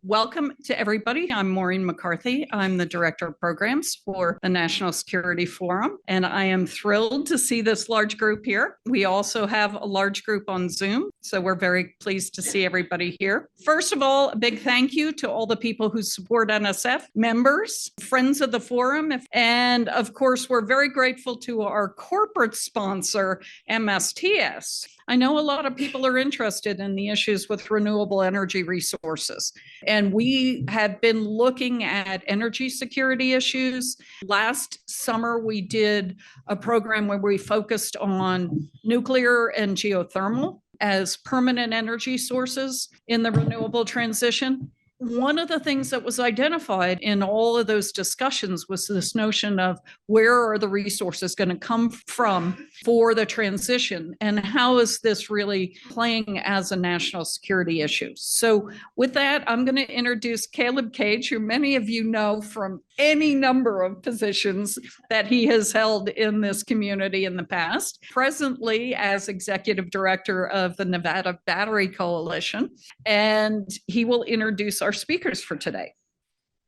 Welcome to everybody. I'm Maureen McCarthy. I'm the Director of Programs for the National Security Forum, and I am thrilled to see this large group here. We also have a large group on Zoom, so we're very pleased to see everybody here. First of all, a big thank you to all the people who support NSF, members, friends of the forum, and of course, we're very grateful to our corporate sponsor, MSTS. I know a lot of people are interested in the issues with renewable energy resources, and we have been looking at energy security issues. Last summer, we did a program where we focused on nuclear and geothermal as permanent energy sources in the renewable transition. One of the things that was identified in all of those discussions was this notion of where are the resources going to come from for the transition, and how is this really playing as a national security issue? So with that, I'm going to introduce Caleb Cage, who many of you know from any number of positions that he has held in this community in the past, presently as Executive Director of the Nevada Battery Coalition, and he will introduce our speakers for today.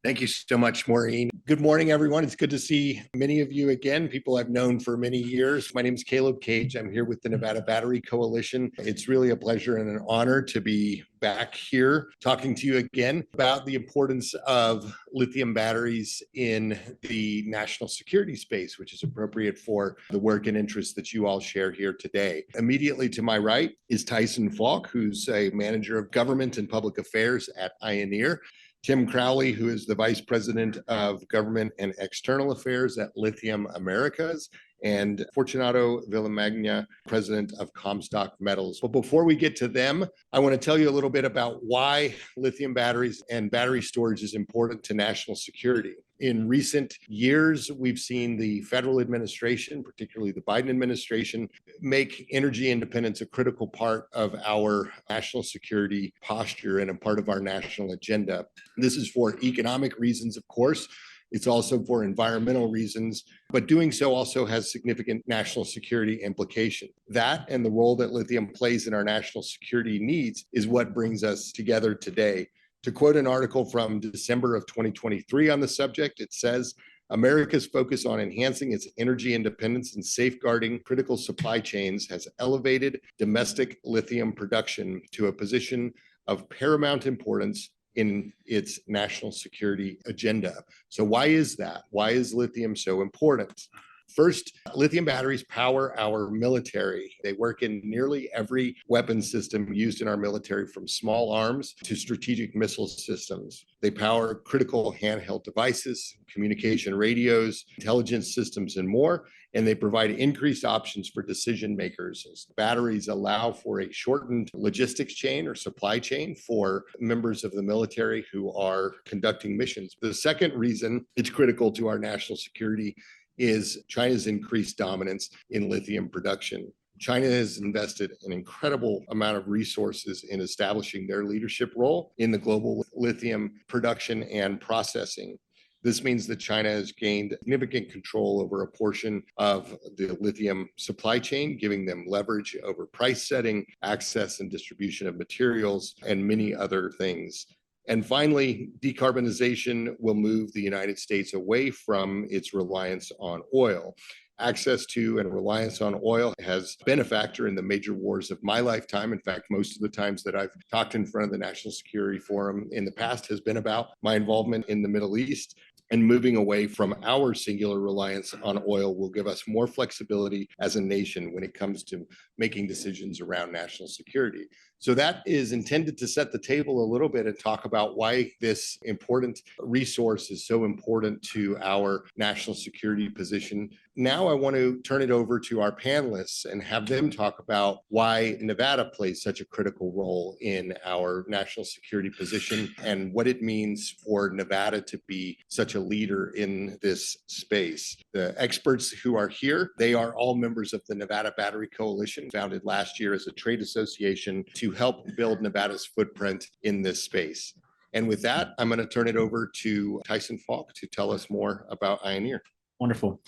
Thank you so much, Maureen. Good morning, everyone. It's good to see many of you again, people I've known for many years. My name is Caleb Cage. I'm here with the Nevada Battery Coalition. It's really a pleasure and an honor to be back here talking to you again about the importance of lithium batteries in the national security space, which is appropriate for the work and interests that you all share here today. Immediately to my right is Tyson Falk, who's a manager of government and public affairs at ioneer. Tim Crowley, who is the Vice President of Government and External Affairs at Lithium Americas, and Fortunato Villamagna, President of Comstock Metals. But before we get to them, I want to tell you a little bit about why lithium batteries and battery storage is important to national security. In recent years, we've seen the federal administration, particularly the Biden administration, make energy independence a critical part of our national security posture and a part of our national agenda. This is for economic reasons, of course. It's also for environmental reasons, but doing so also has significant national security implication. That and the role that lithium plays in our national security needs is what brings us together today. To quote an article from December of 2023 on the subject, it says, America's focus on enhancing its energy independence and safeguarding critical supply chains has elevated domestic lithium production to a position of paramount importance in its national security agenda. So why is that? Why is lithium so important? First, lithium batteries power our military. They work in nearly every weapon system used in our military, from small arms to strategic missile systems. They power critical handheld devices, communication radios, intelligence systems, and more. And they provide increased options for decision makers. Batteries allow for a shortened logistics chain or supply chain for members of the military who are conducting missions. The second reason it's critical to our national security is China's increased dominance in lithium production. China has invested an incredible amount of resources in establishing their leadership role in the global lithium production and processing. This means that China has gained significant control over a portion of the lithium supply chain, giving them leverage over price setting, access and distribution of materials, and many other things. And finally, decarbonization will move the United States away from its reliance on oil. Access to and reliance on oil has been a factor in the major wars of my lifetime. In fact, most of the times that I've talked in front of the National Security Forum in the past has been about my involvement in the Middle East. And moving away from our singular reliance on oil will give us more flexibility as a nation when it comes to making decisions around national security. So that is intended to set the table a little bit and talk about why this important resource is so important to our national security position. Now I want to turn it over to our panelists and have them talk about why Nevada plays such a critical role in our national security position and what it means for Nevada to be such a leader in this space. The experts who are here, they are all members of the Nevada Battery Coalition, founded last year as a trade association to help build Nevada's footprint in this space. And with that, I'm going to turn it over to Tyson Falk to tell us more about ioneer. Wonderful.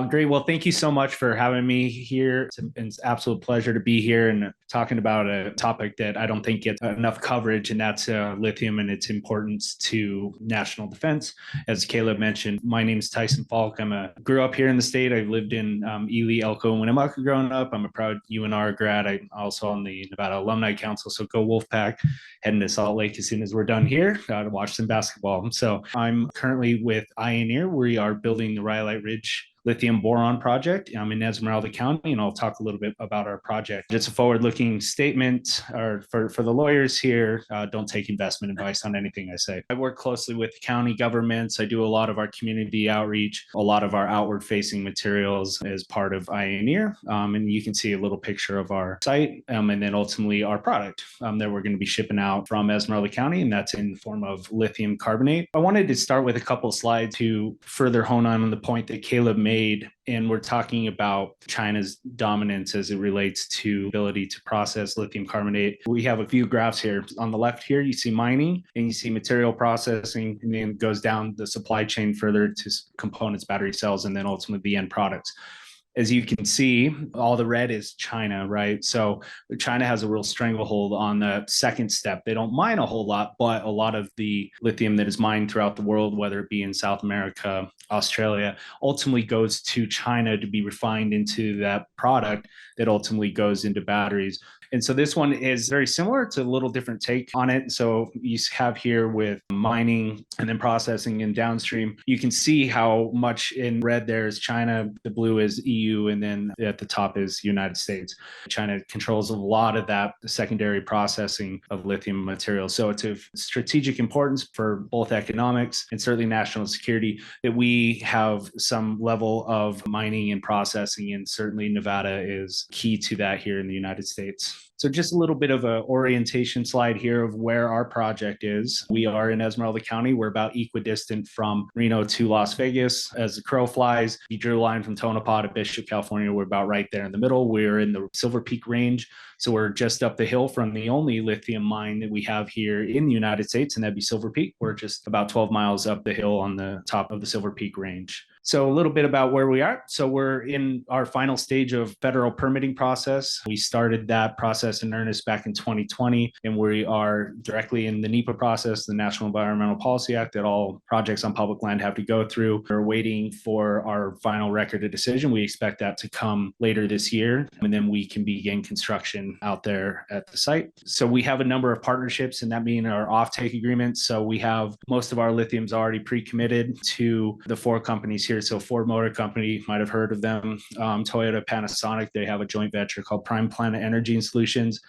Great. Well, thank you so much for having me here. It's an absolute pleasure to be here and talking about a topic that I don't think gets enough coverage, and that's lithium and its importance to national defense. As Caleb mentioned, my name is Tyson Falk. Grew up here in the state. I lived in Ely, Elko, and Winnemucca growing up. I'm a proud UNR grad. I'm also on the Nevada Alumni Council, so go Wolfpack. Heading to Salt Lake as soon as we're done here to watch some basketball. So I'm currently with ioneer. We are building the Rhyolite Ridge lithium boron project. I'm in Esmeralda County, and I'll talk a little bit about our project. It's a forward-looking statement for the lawyers here. Don't take investment advice on anything I say. I work closely with county governments. I do a lot of our community outreach, a lot of our outward-facing materials as part of ioneer. And you can see a little picture of our site, and then ultimately our product that we're going to be shipping out from Esmeralda County, and that's in the form of lithium carbonate. I wanted to start with a couple of slides to further hone on the point that Caleb made. And we're talking about China's dominance as it relates to ability to process lithium carbonate. We have a few graphs here. On the left here, you see mining and you see material processing, and then it goes down the supply chain further to components, battery cells, and then ultimately the end products. As you can see, all the red is China, right? So China has a real stranglehold on the second step. They don't mine a whole lot, but a lot of the lithium that is mined throughout the world, whether it be in South America, Australia, ultimately goes to China to be refined into that product that ultimately goes into batteries. And so this one is very similar. It's a little different take on it. So you have here with mining and then processing and downstream, you can see how much in red there is China, the blue is EU, and then at the top is United States. China controls a lot of that secondary processing of lithium material. So it's of strategic importance for both economics and certainly national security that we have some level of mining and processing, and certainly Nevada is key to that here in the United States. So just a little bit of an orientation slide here of where our project is. We are in Esmeralda County. We're about equidistant from Reno to Las Vegas. As the crow flies, you drew a line from Tonopah to Bishop, California. We're about right there in the middle. We're in the Silver Peak Range. So we're just up the hill from the only lithium mine that we have here in the United States, and that'd be Silver Peak. We're just about 12 miles up the hill on the top of the Silver Peak Range. So a little bit about where we are. So we're in our final stage of federal permitting process. We started that process in earnest back in 2020, and we are directly in the NEPA process, the National Environmental Policy Act, that all projects on public land have to go through. We're waiting for our final record of decision. We expect that to come later this year, and then we can begin construction out there at the site. So we have a number of partnerships, and that means our offtake agreements. So we have most of our lithium's already pre-committed to the four companies here. So Ford Motor Company, you might have heard of them. Toyota, Panasonic, they have a joint venture called Prime Planet Energy and Solutions.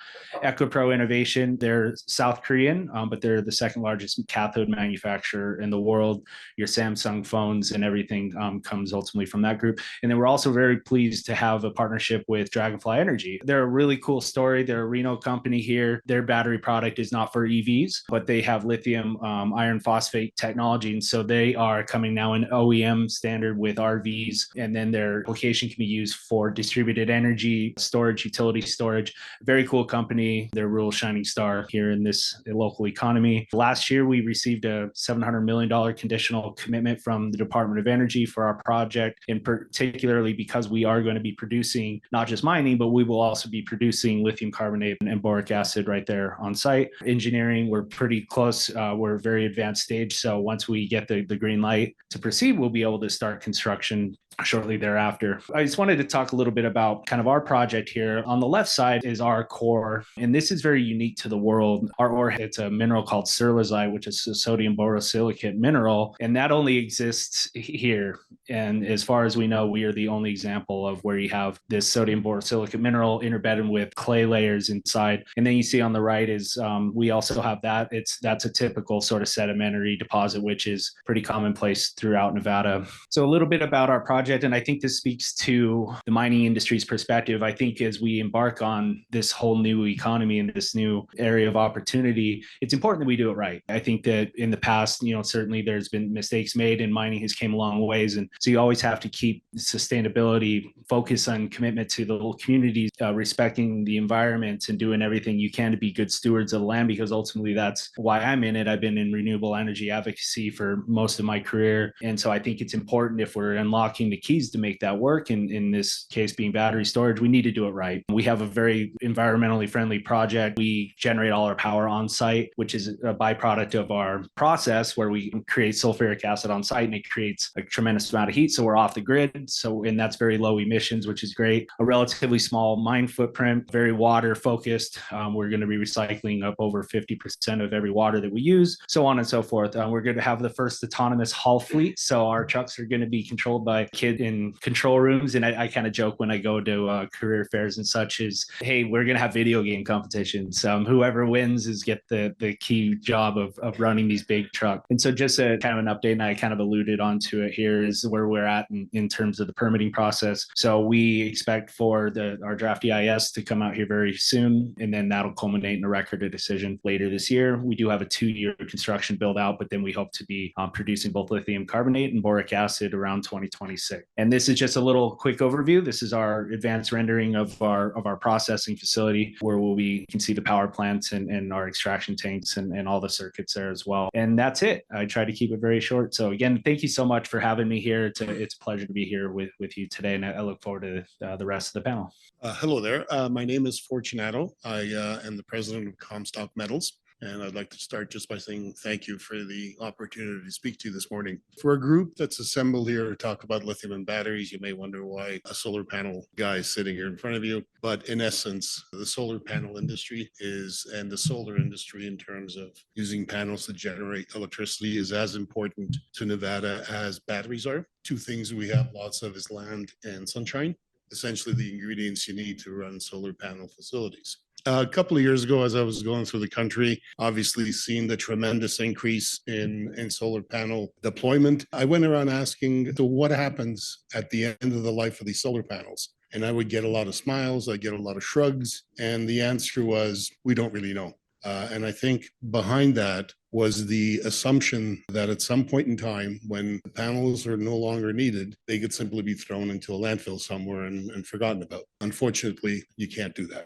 EcoPro Innovation, they're South Korean, but they're the second largest cathode manufacturer in the world. Your Samsung phones and everything comes ultimately from that group. And then we're also very pleased to have a partnership with Dragonfly Energy. They're a really cool story. They're a Reno company here. Their battery product is not for EVs, but they have lithium iron phosphate technology. And so they are coming now in OEM standard with RVs, and then their application can be used for distributed energy storage, utility storage. Very cool company. They're a real shining star here in this local economy. Last year, we received a $700 million conditional commitment from the Department of Energy for our project, and particularly because we are going to be producing not just mining, but we will also be producing lithium carbonate and boric acid right there on site. Engineering, we're pretty close. We're a very advanced stage. So once we get the green light to proceed, we'll be able to start construction shortly thereafter. I just wanted to talk a little bit about kind of our project here. On the left side is our core, and this is very unique to the world. Our ore, it's a mineral called serlazite, which is a sodium borosilicate mineral, and that only exists here. And as far as we know, we are the only example of where you have this sodium borosilicate mineral interbedded with clay layers inside. And then you see on the right is we also have that. That's a typical sort of sedimentary deposit, which is pretty commonplace throughout Nevada. So a little bit about our project. And I think this speaks to the mining industry's perspective. I think as we embark on this whole new economy and this new area of opportunity, it's important that we do it right. I think that in the past, certainly there's been mistakes made and mining has came a long ways. And So you always have to keep sustainability, focus on commitment to the local communities, respecting the environment and doing everything you can to be good stewards of the land, because ultimately that's why I'm in it. I've been in renewable energy advocacy for most of my career. And so I think it's important, if we're unlocking the keys to make that work, and in this case being battery storage, we need to do it right. We have a very environmentally friendly project. We generate all our power on site, which is a byproduct of our process where we create sulfuric acid on site, and it creates a tremendous amount of heat. So we're off the grid. So, and that's very low emissions, which is great. A relatively small mine footprint, very water focused. We're going to be recycling up over 50% of every water that we use, so on and so forth. We're going to have the first autonomous haul fleet. So our trucks are going to be controlled by kids in control rooms. And I kind of joke when I go to career fairs and such is, hey, we're going to have video game competitions. Whoever wins is get the key job of running these big trucks. And so just a kind of an update, and I kind of alluded onto it here, is where we're at in terms of the permitting process. So we expect for our draft EIS to come out here very soon, and then that'll culminate in a record of decision later this year. We do have a 2-year construction build out, but then we hope to be producing both lithium carbonate and boric acid around 2026. And this is just a little quick overview. This is our advanced rendering of our processing facility, where we can see the power plants and our extraction tanks and all the circuits there as well. And that's it. I try to keep it very short. So again, thank you so much for having me here. It's a pleasure to be here with you today, and I look forward to the rest of the panel. Hello there. My name is Fortunato. I am the president of Comstock Metals. And I'd like to start just by saying thank you for the opportunity to speak to you this morning. For a group that's assembled here to talk about lithium and batteries, you may wonder why a solar panel guy is sitting here in front of you. But in essence, the solar panel industry and the solar industry in terms of using panels to generate electricity is as important to Nevada as batteries are. Two things we have lots of is land and sunshine, essentially the ingredients you need to run solar panel facilities. A couple of years ago, as I was going through the country, obviously seeing the tremendous increase in solar panel deployment, I went around asking, so what happens at the end of the life of these solar panels? And I would get a lot of smiles, I'd get a lot of shrugs, and the answer was, we don't really know. And I think behind that was the assumption that at some point in time, when the panels are no longer needed, they could simply be thrown into a landfill somewhere and forgotten about. Unfortunately, you can't do that.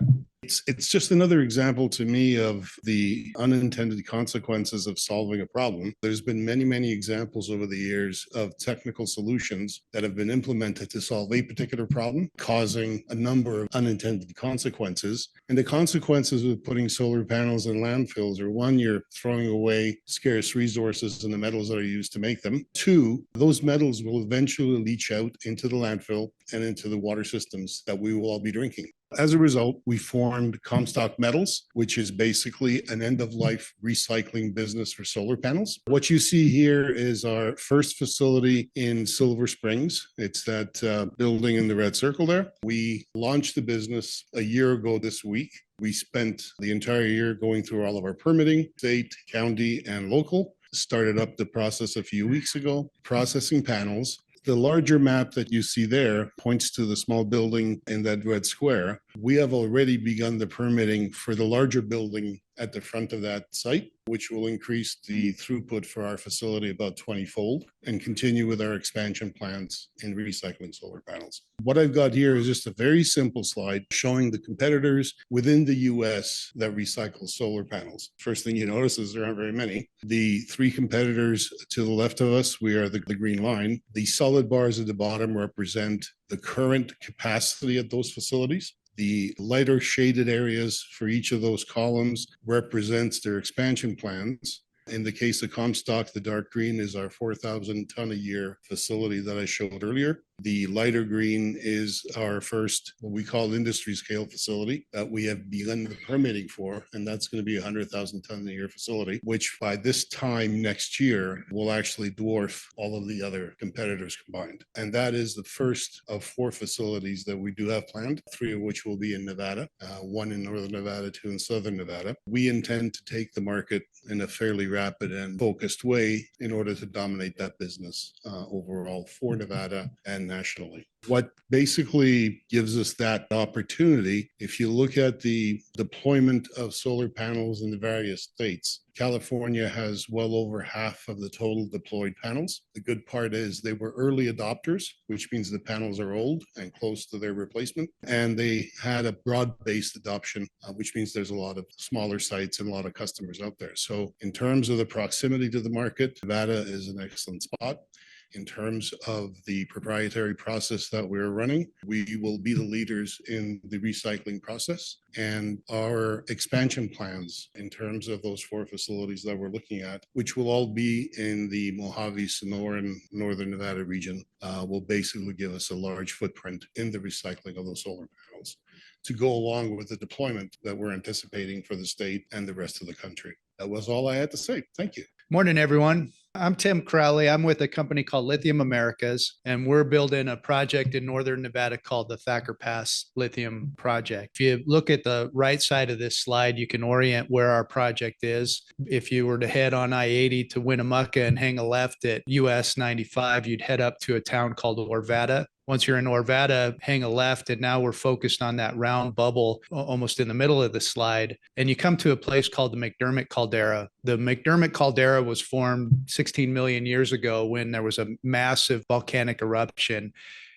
It's just another example to me of the unintended consequences of solving a problem. There's been many, many examples over the years of technical solutions that have been implemented to solve a particular problem, causing a number of unintended consequences. And the consequences of putting solar panels in landfills are, one, you're throwing away scarce resources and the metals that are used to make them. Two, those metals will eventually leach out into the landfill and into the water systems that we will all be drinking. As a result, we formed Comstock Metals, which is basically an end-of-life recycling business for solar panels. What you see here is our first facility in Silver Springs. It's that building in the red circle there. We launched the business a year ago this week. We spent the entire year going through all of our permitting, state, county, and local. Started up the process a few weeks ago, processing panels. The larger map that you see there points to the small building in that red square. We have already begun the permitting for the larger building at the front of that site, which will increase the throughput for our facility about 20-fold and continue with our expansion plans in recycling solar panels. What I've got here is just a very simple slide showing the competitors within the US that recycle solar panels. First thing you notice is there aren't very many. The three competitors to the left of us, we are the green line. The solid bars at the bottom represent the current capacity at those facilities. The lighter shaded areas for each of those columns represents their expansion plans. In the case of Comstock, the dark green is our 4,000 ton a year facility that I showed earlier. The lighter green is our first, what we call industry scale facility that we have begun the permitting for, and that's going to be a 100,000 ton a year facility, which by this time next year will actually dwarf all of the other competitors combined. And that is the first of 4 facilities that we do have planned, 3 of which will be in Nevada, 1 in Northern Nevada, 2 in Southern Nevada. We intend to take the market in a fairly rapid and focused way in order to dominate that business overall for Nevada and and nationally. What basically gives us that opportunity, if you look at the deployment of solar panels in the various states, California has well over half of the total deployed panels. The good part is they were early adopters, which means the panels are old and close to their replacement. And they had a broad-based adoption, which means there's a lot of smaller sites and a lot of customers out there. So in terms of the proximity to the market, Nevada is an excellent spot. In terms of the proprietary process that we're running, we will be the leaders in the recycling process, and our expansion plans in terms of those 4 facilities that we're looking at, which will all be in the Mojave, Sonora, and Northern Nevada region, will basically give us a large footprint in the recycling of those solar panels to go along with the deployment that we're anticipating for the state and the rest of the country. That was all I had to say. Thank you. Morning, everyone. I'm Tim Crowley. I'm with a company called Lithium Americas, and we're building a project in Northern Nevada called the Thacker Pass Lithium Project. If you look at the right side of this slide, you can orient where our project is. If you were to head on I-80 to Winnemucca and hang a left at US 95, you'd head up to a town called Orvada. Once you're in Orvada, hang a left, and now we're focused on that round bubble almost in the middle of the slide. And you come to a place called the McDermott Caldera. The McDermott Caldera was formed 16 million years ago when there was a massive volcanic eruption,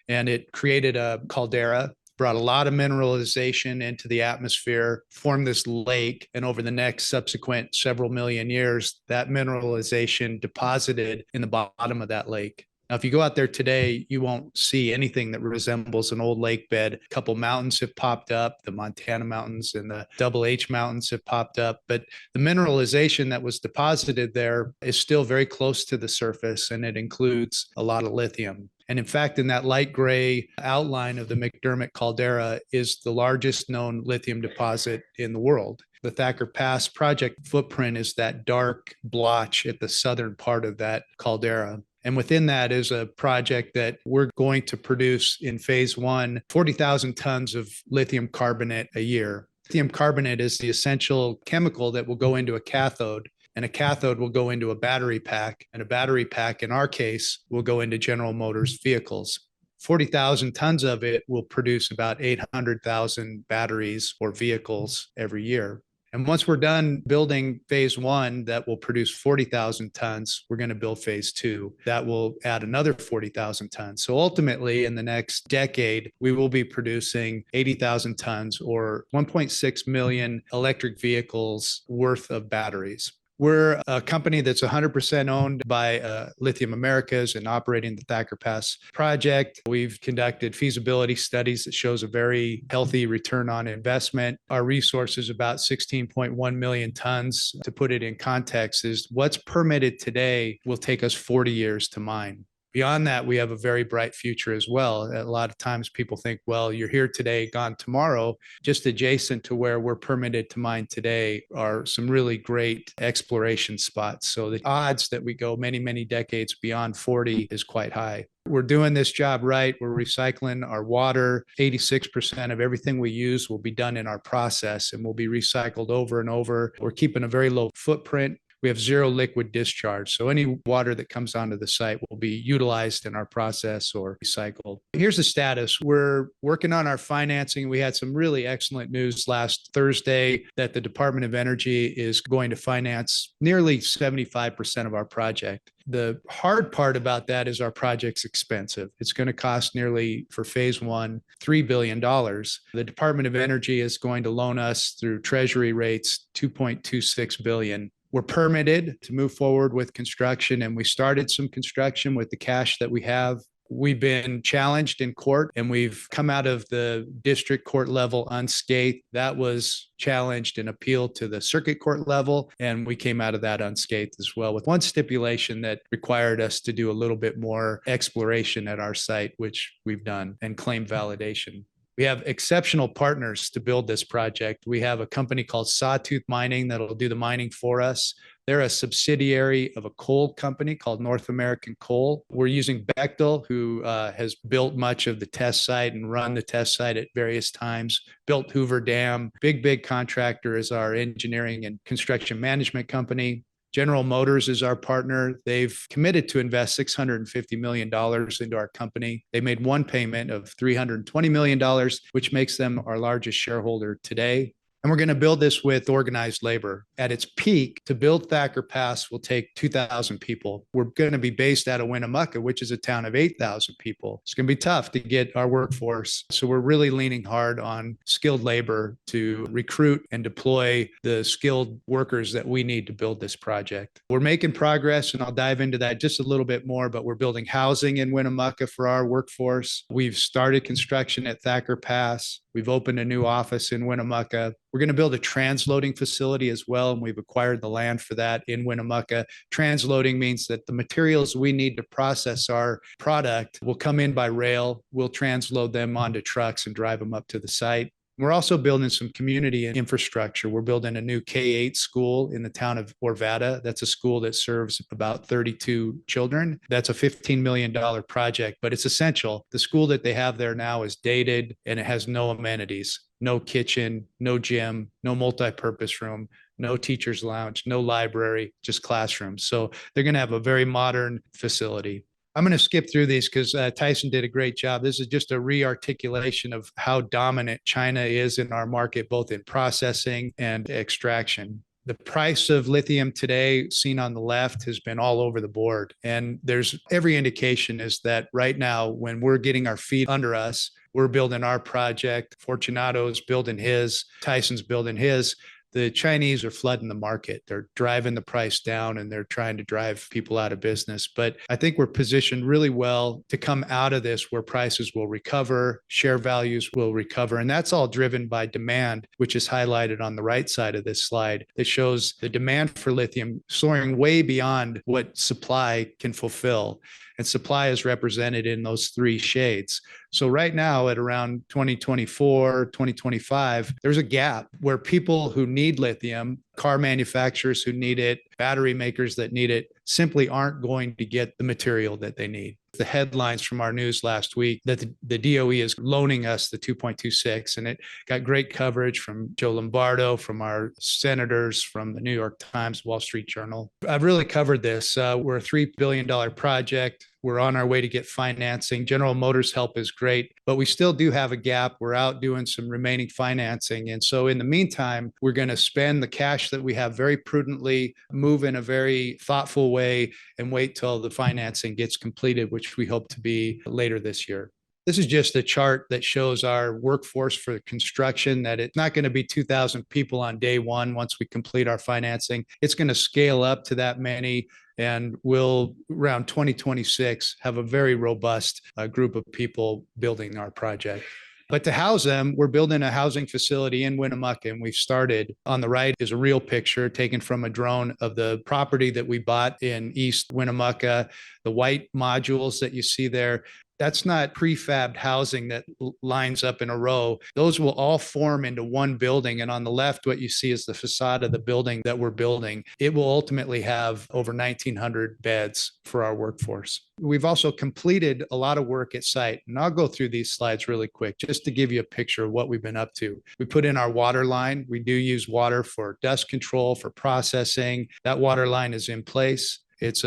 and it created a caldera, brought a lot of mineralization into the atmosphere, formed this lake, and over the next subsequent several million years, that mineralization deposited in the bottom of that lake. Now, if you go out there today, you won't see anything that resembles an old lake bed. A couple mountains have popped up, the Montana Mountains and the Double H Mountains have popped up, but the mineralization that was deposited there is still very close to the surface, and it includes a lot of lithium. And in fact, in that light gray outline of the McDermott Caldera is the largest known lithium deposit in the world. The Thacker Pass project footprint is that dark blotch at the southern part of that caldera. And within that is a project that we're going to produce in phase 1, 40,000 tons of lithium carbonate a year. Lithium carbonate is the essential chemical that will go into a cathode, and a cathode will go into a battery pack, and a battery pack, in our case, will go into General Motors vehicles. 40,000 tons of it will produce about 800,000 batteries or vehicles every year. And once we're done building phase 1 that will produce 40,000 tons, we're going to build phase 2 that will add another 40,000 tons. So ultimately, in the next decade, we will be producing 80,000 tons or 1.6 million electric vehicles worth of batteries. We're a company that's 100% owned by Lithium Americas and operating the Thacker Pass project. We've conducted feasibility studies that shows a very healthy return on investment. Our resource is about 16.1 million tons. To put it in context, is what's permitted today will take us 40 years to mine. Beyond that, we have a very bright future as well. A lot of times people think, well, you're here today, gone tomorrow. Just adjacent to where we're permitted to mine today are some really great exploration spots. So the odds that we go many, many decades beyond 40 is quite high. We're doing this job right. We're recycling our water. 86% of everything we use will be done in our process and will be recycled over and over. We're keeping a very low footprint. We have zero liquid discharge. So any water that comes onto the site will be utilized in our process or recycled. Here's the status. We're working on our financing. We had some really excellent news last Thursday that the Department of Energy is going to finance nearly 75% of our project. The hard part about that is our project's expensive. It's going to cost nearly, for phase 1, $3 billion. The Department of Energy is going to loan us through Treasury rates, $2.26 billion. We're permitted to move forward with construction, and we started some construction with the cash that we have. We've been challenged in court, and we've come out of the district court level unscathed. That was challenged and appealed to the circuit court level, and we came out of that unscathed as well, with one stipulation that required us to do a little bit more exploration at our site, which we've done, and claim validation. We have exceptional partners to build this project. We have a company called Sawtooth Mining that'll do the mining for us. They're a subsidiary of a coal company called North American Coal. We're using Bechtel, who has built much of the test site and run the test site at various times, built Hoover Dam. Big contractor is our engineering and construction management company. General Motors is our partner. They've committed to invest $650 million into our company. They made one payment of $320 million, which makes them our largest shareholder today. And we're going to build this with organized labor. At its peak, to build Thacker Pass will take 2,000 people. We're going to be based out of Winnemucca, which is a town of 8,000 people. It's going to be tough to get our workforce. So we're really leaning hard on skilled labor to recruit and deploy the skilled workers that we need to build this project. We're making progress, and I'll dive into that just a little bit more, but we're building housing in Winnemucca for our workforce. We've started construction at Thacker Pass. We've opened a new office in Winnemucca. We're going to build a transloading facility as well, and we've acquired the land for that in Winnemucca. Transloading means that the materials we need to process our product will come in by rail. We'll transload them onto trucks and drive them up to the site. We're also building some community infrastructure. We're building a new K-8 school in the town of Orvada. That's a school that serves about 32 children. That's a $15 million project, but it's essential. The school that they have there now is dated and it has no amenities, no kitchen, no gym, no multi-purpose room, no teacher's lounge, no library, just classrooms. So they're going to have a very modern facility. I'm going to skip through these because Tyson did a great job. This is just a re-articulation of how dominant China is in our market, both in processing and extraction. The price of lithium today, seen on the left, has been all over the board. And there's every indication is that right now, when we're getting our feet under us, we're building our project. Fortunato's building his, Tyson's building his. The Chinese are flooding the market. They're driving the price down and they're trying to drive people out of business. But I think we're positioned really well to come out of this where prices will recover, share values will recover. And that's all driven by demand, which is highlighted on the right side of this slide. It shows the demand for lithium soaring way beyond what supply can fulfill. And supply is represented in those three shades. So right now at around 2024, 2025, there's a gap where people who need lithium, car manufacturers who need it, battery makers that need it, simply aren't going to get the material that they need. The headlines from our news last week that the DOE is loaning us the 2.26, and it got great coverage from Joe Lombardo, from our senators, from the New York Times, Wall Street Journal. I've really covered this. We're a $3 billion project. We're on our way to get financing. General Motors help is great, but we still do have a gap. We're out doing some remaining financing. And so in the meantime, we're going to spend the cash that we have very prudently, move in a very thoughtful way, and wait till the financing gets completed, which we hope to be later this year. This is just a chart that shows our workforce for construction, that it's not going to be 2,000 people on day one once we complete our financing. It's going to scale up to that many. And we'll, around 2026, have a very robust group of people building our project. But to house them, we're building a housing facility in Winnemucca, and we've started. On the right is a real picture taken from a drone of the property that we bought in East Winnemucca. The white modules that you see there, that's not prefabbed housing that lines up in a row. Those will all form into one building. And on the left, what you see is the facade of the building that we're building. It will ultimately have over 1,900 beds for our workforce. We've also completed a lot of work at site. And I'll go through these slides really quick just to give you a picture of what we've been up to. We put in our water line. We do use water for dust control, for processing. That water line is in place. It's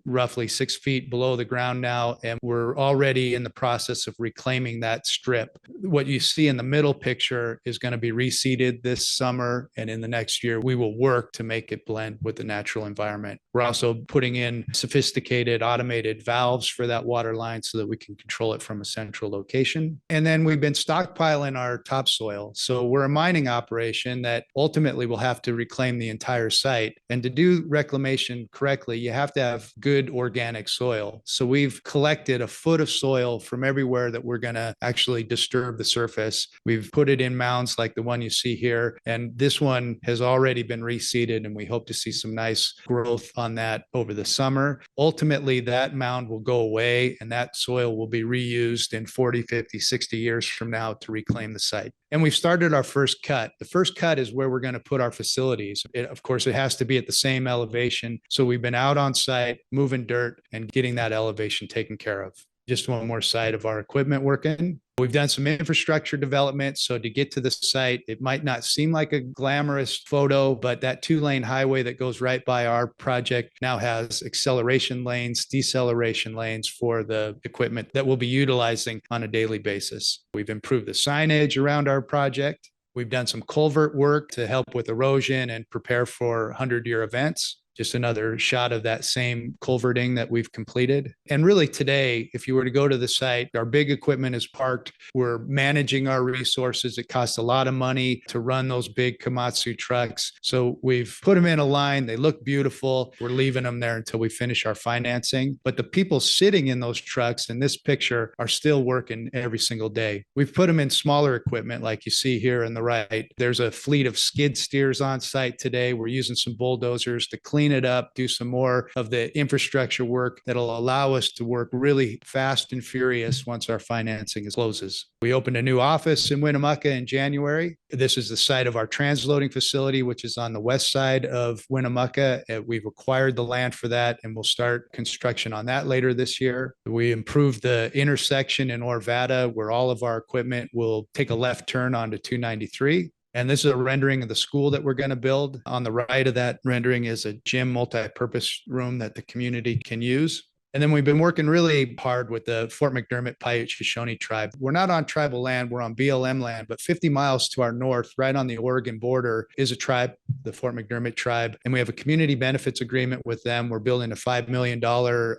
roughly 6 feet below the ground now, and we're already in the process of reclaiming that strip. What you see in the middle picture is going to be reseeded this summer, and in the next year, we will work to make it blend with the natural environment. We're also putting in sophisticated automated valves for that water line so that we can control it from a central location. And then we've been stockpiling our topsoil. So we're a mining operation that ultimately will have to reclaim the entire site. And to do reclamation correctly, you have to have good organic soil. So we've collected a foot of soil from everywhere that we're going to actually disturb the surface. We've put it in mounds like the one you see here. And this one has already been reseeded, and we hope to see some nice growth on that over the summer. Ultimately, that mound will go away and that soil will be reused in 40, 50, 60 years from now to reclaim the site. And we've started our first cut. The first cut is where we're going to put our facilities. Of course, it has to be at the same elevation. So we've been out on site, moving dirt and getting that elevation taken care of. Just one more side of our equipment working. We've done some infrastructure development. So to get to the site, it might not seem like a glamorous photo, but that 2-lane highway that goes right by our project now has acceleration lanes, deceleration lanes for the equipment that we'll be utilizing on a daily basis. We've improved the signage around our project. We've done some culvert work to help with erosion and prepare for 100-year events. Just another shot of that same culverting that we've completed. And really today, if you were to go to the site, our big equipment is parked. We're managing our resources. It costs a lot of money to run those big Komatsu trucks. So we've put them in a line. They look beautiful. We're leaving them there until we finish our financing. But the people sitting in those trucks in this picture are still working every single day. We've put them in smaller equipment like you see here on the right. There's a fleet of skid steers on site today. We're using some bulldozers to clean it up, do some more of the infrastructure work that'll allow us to work really fast and furious once our financing closes. We opened a new office in Winnemucca in January. This is the site of our transloading facility, which is on the west side of Winnemucca. We've acquired the land for that, and we'll start construction on that later this year. We improved the intersection in Orvada, where all of our equipment will take a left turn onto 293. And this is a rendering of the school that we're going to build. On the right of that rendering is a gym multi-purpose room that the community can use. And then we've been working really hard with the Fort McDermott Paiute Shoshone tribe. We're not on tribal land, we're on BLM land, but 50 miles to our north, right on the Oregon border, is a tribe, the Fort McDermott tribe. And we have a community benefits agreement with them. We're building a $5 million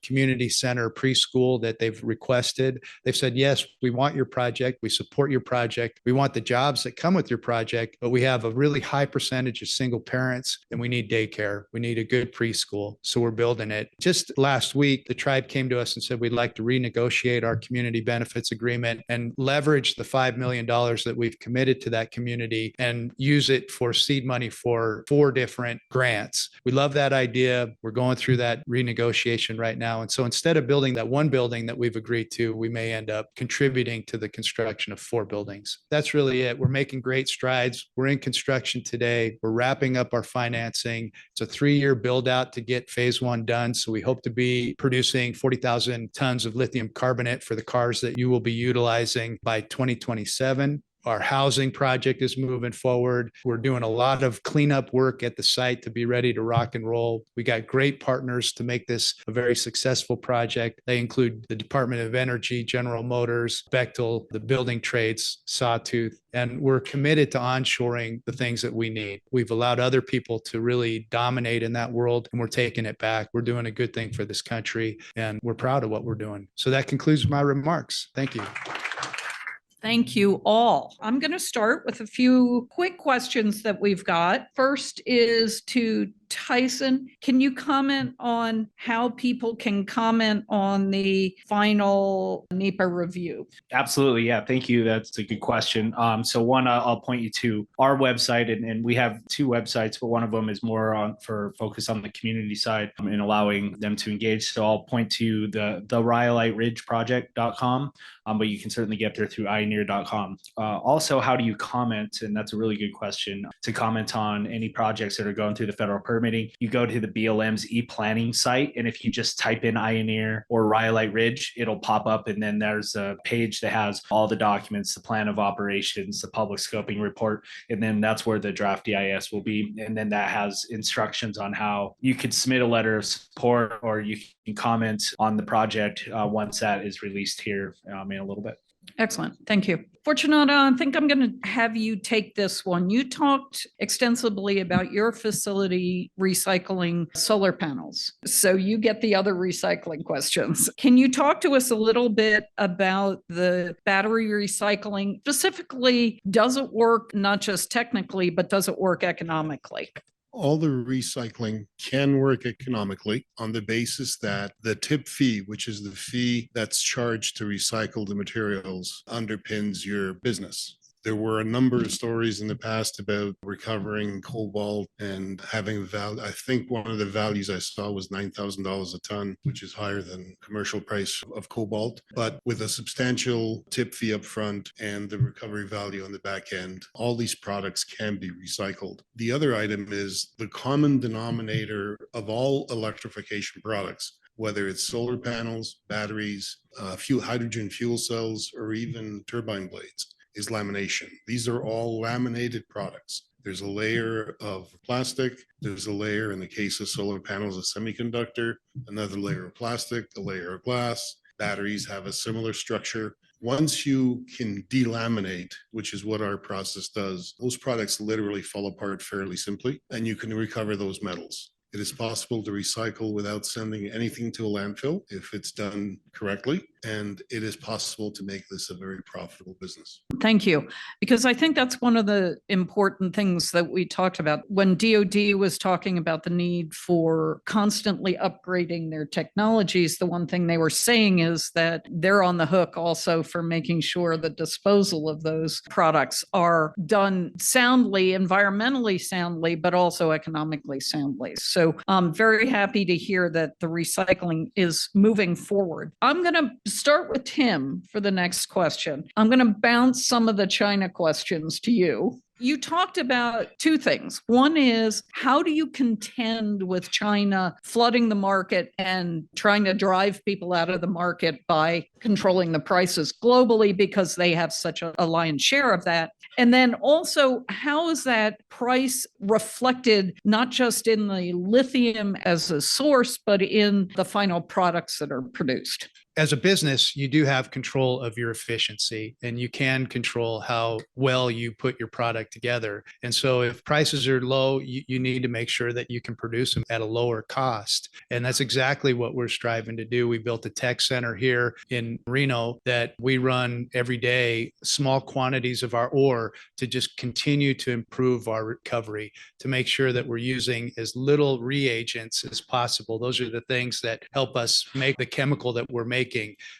community center preschool that they've requested. They've said, yes, we want your project. We support your project. We want the jobs that come with your project, but we have a really high percentage of single parents and we need daycare. We need a good preschool. So we're building it. Just last week, the tribe came to us and said, we'd like to renegotiate our community benefits agreement and leverage the $5 million that we've committed to that community and use it for seed money for 4 different grants. We love that idea. We're going through that renegotiation right now. And so instead of building that one building that we've agreed to, we may end up contributing to the construction of 4 buildings. That's really it. We're making great strides. We're in construction today. We're wrapping up our financing. It's a 3-year build out to get phase 1 done. So we hope to be producing 40,000 tons of lithium carbonate for the cars that you will be utilizing by 2027. Our housing project is moving forward. We're doing a lot of cleanup work at the site to be ready to rock and roll. We got great partners to make this a very successful project. They include the Department of Energy, General Motors, Bechtel, the building trades, Sawtooth, and we're committed to onshoring the things that we need. We've allowed other people to really dominate in that world, and we're taking it back. We're doing a good thing for this country, and we're proud of what we're doing. So that concludes my remarks. Thank you. Thank you all. I'm going to start with a few quick questions that we've got. First is to Tyson. Can you comment on how people can comment on the final NEPA review? Absolutely. Yeah. Thank you. That's a good question. So one, I'll point you to our website, and we have 2 websites, but one of them is more on for focus on the community side and allowing them to engage. So I'll point to the rhyoliteridgeproject.com, but you can certainly get there through ioneer.com. Also, how do you comment? And that's a really good question to comment on any projects that are going through the federal permitting. You go to the BLM's e-planning site, and if you just type in Ioneer or Rhyolite Ridge, it'll pop up, and then there's a page that has all the documents, the plan of operations, the public scoping report, and then that's where the draft EIS will be. And then that has instructions on how you could submit a letter of support, or you can comment on the project once that is released here in a little bit. Excellent. Thank you. Fortunato, I think I'm going to have you take this one. You talked extensively about your facility recycling solar panels. So you get the other recycling questions. Can you talk to us a little bit about the battery recycling? Specifically, does it work not just technically, but does it work economically? All the recycling can work economically on the basis that the tip fee, which is the fee that's charged to recycle the materials, underpins your business. There were a number of stories in the past about recovering cobalt and having value. I think one of the values I saw was $9,000 a ton, which is higher than commercial price of cobalt. But with a substantial tip fee up front and the recovery value on the back end, all these products can be recycled. The other item is the common denominator of all electrification products whether it's solar panels, batteries, hydrogen fuel cells, or even turbine blades, is lamination. These are all laminated products. There's a layer of plastic. There's a layer, in the case of solar panels, a semiconductor, another layer of plastic, a layer of glass. Batteries have a similar structure. Once you can delaminate, which is what our process does, those products literally fall apart fairly simply, and you can recover those metals. It is possible to recycle without sending anything to a landfill if it's done correctly. And it is possible to make this a very profitable business. Thank you. Because I think that's one of the important things that we talked about when DoD was talking about the need for constantly upgrading their technologies. The one thing they were saying is that they're on the hook also for making sure the disposal of those products are done soundly, environmentally soundly, but also economically soundly. So I'm very happy to hear that the recycling is moving forward. I'm going to start with Tim for the next question. I'm going to bounce some of the China questions to you. You talked about two things. One is, how do you contend with China flooding the market and trying to drive people out of the market by controlling the prices globally because they have such a lion's share of that? And then also, how is that price reflected not just in the lithium as a source, but in the final products that are produced? As a business, you do have control of your efficiency, and you can control how well you put your product together. And so if prices are low, you need to make sure that you can produce them at a lower cost. And that's exactly what we're striving to do. We built a tech center here in Reno that we run every day, small quantities of our ore to just continue to improve our recovery, to make sure that we're using as little reagents as possible. Those are the things that help us make the chemical that we're making.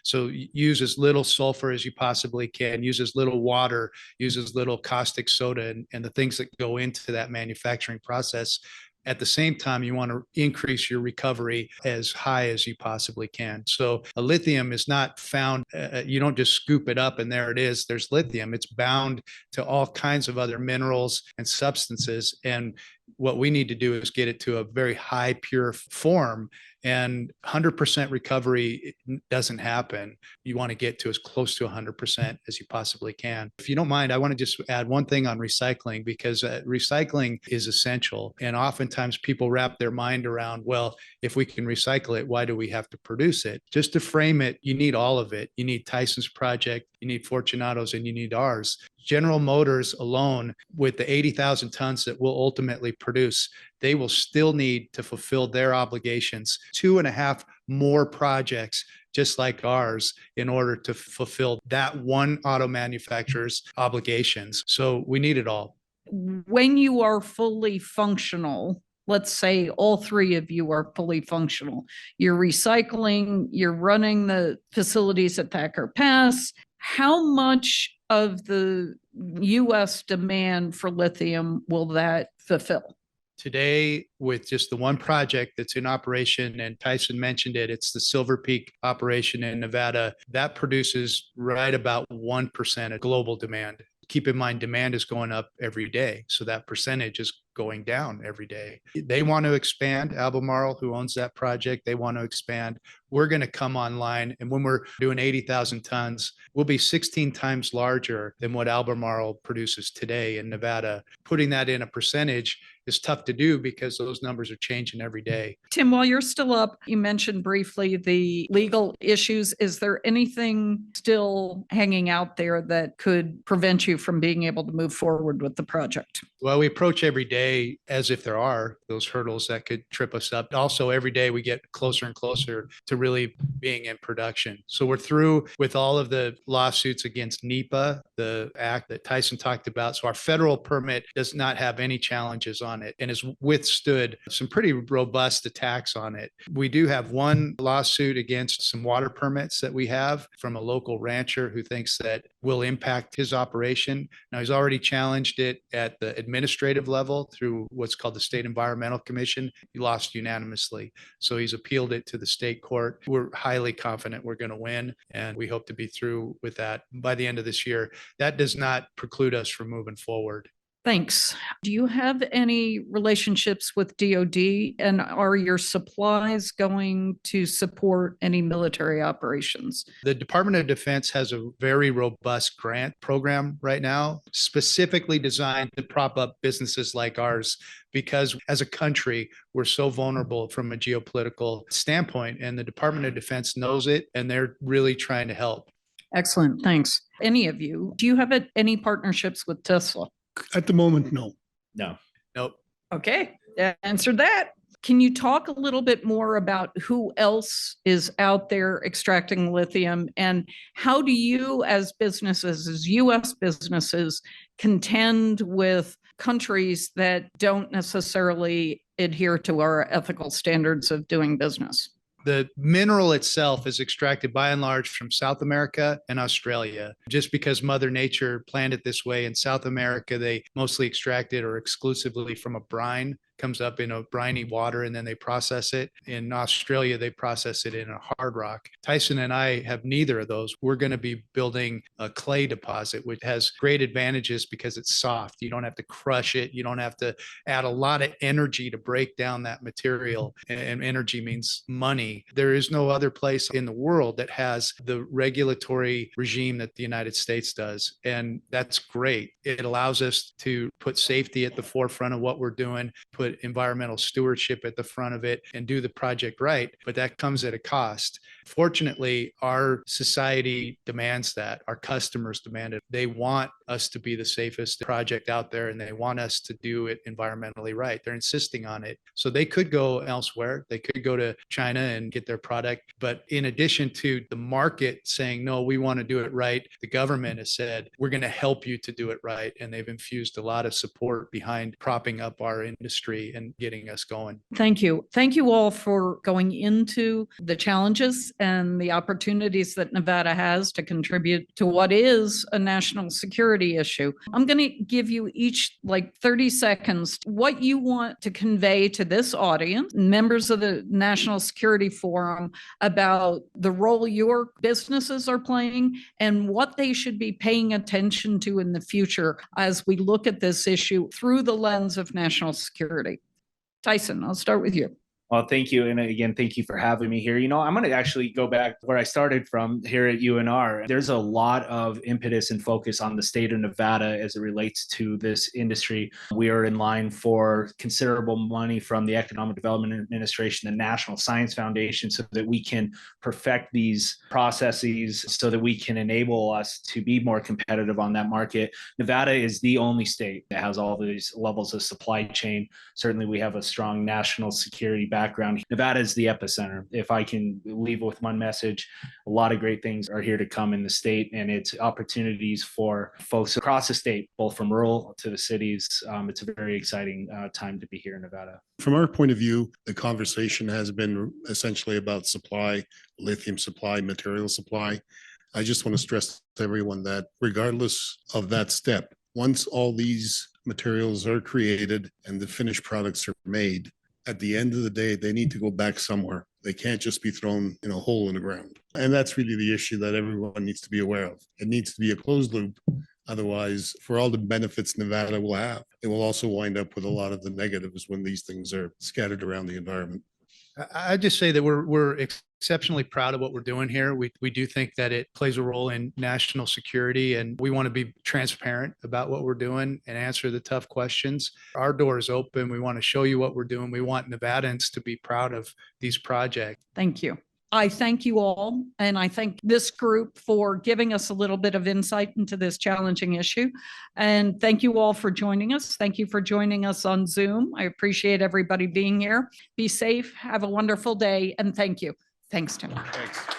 So use as little sulfur as you possibly can, use as little water, use as little caustic soda and the things that go into that manufacturing process. At the same time, you want to increase your recovery as high as you possibly can. So a lithium is not found, you don't just scoop it up and there it is. There's lithium. It's bound to all kinds of other minerals and substances. And what we need to do is get it to a very high pure form, and 100% recovery doesn't happen. You want to get to as close to 100% as you possibly can. If you don't mind, I want to just add one thing on recycling, because recycling is essential. And oftentimes people wrap their mind around, well, if we can recycle it, why do we have to produce it? Just to frame it, you need all of it. You need Tyson's project, you need Fortunato's, and you need ours. General Motors alone, with the 80,000 tons that we'll ultimately produce, they will still need to fulfill their obligations, 2.5 more projects just like ours, in order to fulfill that one auto manufacturer's obligations. So we need it all. When you are fully functional, let's say all three of you are fully functional, you're recycling, you're running the facilities at Thacker Pass, how much of the U.S. demand for lithium will that fulfill? Today, with just the one project that's in operation, and Tyson mentioned it, it's the Silver Peak operation in Nevada, that produces right about 1% of global demand. Keep in mind, demand is going up every day. So that percentage is going down every day. They want to expand. Albemarle, who owns that project, they want to expand. We're going to come online. And when we're doing 80,000 tons, we'll be 16 times larger than what Albemarle produces today in Nevada. Putting that in a percentage is tough to do because those numbers are changing every day. Tim, while you're still up, you mentioned briefly the legal issues. Is there anything still hanging out there that could prevent you from being able to move forward with the project? Well, we approach every day as if there are those hurdles that could trip us up. Also, every day we get closer and closer to really being in production. So we're through with all of the lawsuits against NEPA, the act that Tyson talked about. So our federal permit does not have any challenges on it and has withstood some pretty robust attacks on it. We do have one lawsuit against some water permits that we have from a local rancher who thinks that will impact his operation. Now, he's already challenged it at the administrative level through what's called the State Environmental Commission. He lost unanimously. So he's appealed it to the state court. We're highly confident we're going to win, and we hope to be through with that by the end of this year. That does not preclude us from moving forward. Thanks. Do you have any relationships with DoD, and are your supplies going to support any military operations? The Department of Defense has a very robust grant program right now, specifically designed to prop up businesses like ours, because as a country, we're so vulnerable from a geopolitical standpoint, and the Department of Defense knows it, and they're really trying to help. Excellent. Thanks. Any of you, do you have any partnerships with Tesla? At the moment, no. No. Nope. Okay, that answered that. Can you talk a little bit more about who else is out there extracting lithium, and how do you as businesses, as US businesses, contend with countries that don't necessarily adhere to our ethical standards of doing business? The mineral itself is extracted by and large from South America and Australia, just because Mother Nature planned it this way. In South America, they mostly extract it or exclusively from a brine, comes up in a briny water, and then they process it. In Australia, they process it in a hard rock. Tyson and I have neither of those. We're going to be building a clay deposit, which has great advantages because it's soft. You don't have to crush it. You don't have to add a lot of energy to break down that material. And energy means money. There is no other place in the world that has the regulatory regime that the United States does. And that's great. It allows us to put safety at the forefront of what we're doing, put environmental stewardship at the front of it, and do the project right. But that comes at a cost. Fortunately, our society demands that. Our customers demand it. They want us to be the safest project out there, and they want us to do it environmentally right. They're insisting on it. So they could go elsewhere. They could go to China and get their product. But in addition to the market saying, no, we want to do it right, the government has said, we're going to help you to do it right. And they've infused a lot of support behind propping up our industry and getting us going. Thank you. Thank you all for going into the challenges and the opportunities that Nevada has to contribute to what is a national security issue. I'm going to give you each like 30 seconds what you want to convey to this audience, members of the National Security Forum, about the role your businesses are playing and what they should be paying attention to in the future as we look at this issue through the lens of national security. Tyson, I'll start with you. Well, thank you. And again, thank you for having me here. I'm going to actually go back where I started from here at UNR. There's a lot of impetus and focus on the state of Nevada as it relates to this industry. We are in line for considerable money from the Economic Development Administration, the National Science Foundation, so that we can perfect these processes so that we can enable us to be more competitive on that market. Nevada is the only state that has all these levels of supply chain. Certainly, we have a strong national security background. Nevada is the epicenter. If I can leave with one message, a lot of great things are here to come in the state, and it's opportunities for folks across the state, both from rural to the cities. It's a very exciting time to be here in Nevada. From our point of view, the conversation has been essentially about supply, lithium supply, material supply. I just want to stress to everyone that regardless of that step, once all these materials are created and the finished products are made, at the end of the day, they need to go back somewhere. They can't just be thrown in a hole in the ground. And that's really the issue that everyone needs to be aware of. It needs to be a closed loop. Otherwise, for all the benefits Nevada will have, it will also wind up with a lot of the negatives when these things are scattered around the environment. I just say that we're exceptionally proud of what we're doing here. We do think that it plays a role in national security, and we want to be transparent about what we're doing and answer the tough questions. Our door is open. We want to show you what we're doing. We want Nevadans to be proud of these projects. Thank you. I thank you all, and I thank this group for giving us a little bit of insight into this challenging issue. And thank you all for joining us. Thank you for joining us on Zoom. I appreciate everybody being here. Be safe. Have a wonderful day, and thank you. Thanks, Tim. Thanks.